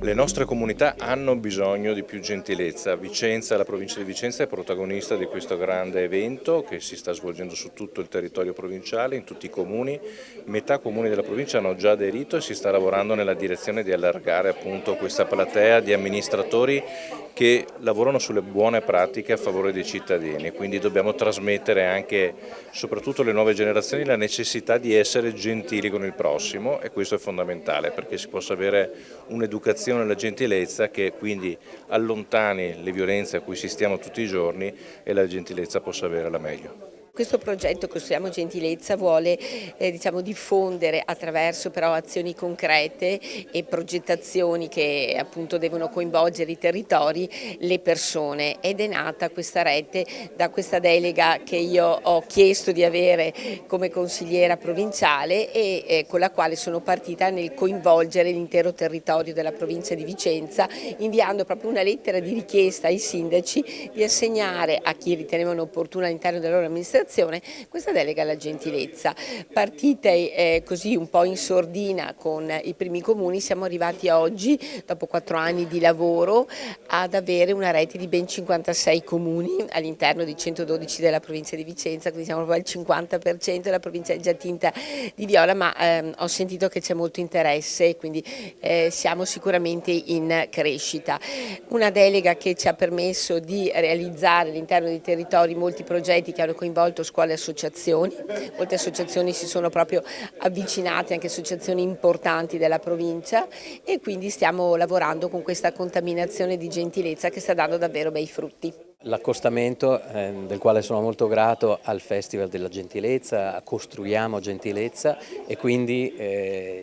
Le nostre comunità hanno bisogno di più gentilezza. Vicenza, la provincia di Vicenza è protagonista di questo grande evento che si sta svolgendo su tutto il territorio provinciale, in tutti i comuni. Metà comuni della provincia hanno già aderito e si sta lavorando nella direzione di allargare appunto questa platea di amministratori che lavorano sulle buone pratiche a favore dei cittadini, quindi dobbiamo trasmettere anche, soprattutto alle nuove generazioni, la necessità di essere gentili con il prossimo, e questo è fondamentale perché si possa avere un'educazione alla gentilezza che quindi allontani le violenze a cui assistiamo tutti i giorni e la gentilezza possa avere la meglio. Questo progetto Costruiamo Gentilezza vuole diffondere attraverso però azioni concrete e progettazioni che appunto devono coinvolgere i territori, le persone, ed è nata questa rete da questa delega che io ho chiesto di avere come consigliera provinciale e con la quale sono partita nel coinvolgere l'intero territorio della provincia di Vicenza, inviando proprio una lettera di richiesta ai sindaci di assegnare a chi ritenevano opportuno all'interno della loro amministrazione questa delega alla gentilezza. Partite così un po' in sordina con i primi comuni, siamo arrivati oggi, dopo 4 anni di lavoro, ad avere una rete di ben 56 comuni all'interno di 112 della provincia di Vicenza, quindi siamo proprio al 50%, la provincia è già tinta di viola, ma ho sentito che c'è molto interesse e quindi siamo sicuramente in crescita. Una delega che ci ha permesso di realizzare all'interno dei territori molti progetti che hanno coinvolto scuole e associazioni, molte associazioni si sono proprio avvicinate, anche associazioni importanti della provincia, e quindi stiamo lavorando con questa contaminazione di gentilezza che sta dando davvero bei frutti. L'accostamento, del quale sono molto grato, al Festival della Gentilezza, a Costruiamo Gentilezza, e quindi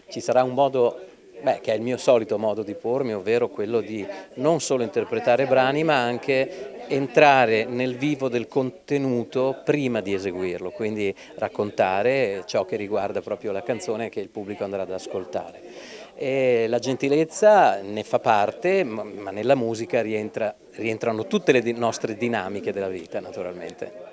ci sarà un modo che è il mio solito modo di pormi, ovvero quello di non solo interpretare brani ma anche entrare nel vivo del contenuto prima di eseguirlo, quindi raccontare ciò che riguarda proprio la canzone che il pubblico andrà ad ascoltare. E la gentilezza ne fa parte, ma nella musica rientrano tutte le nostre dinamiche della vita, naturalmente.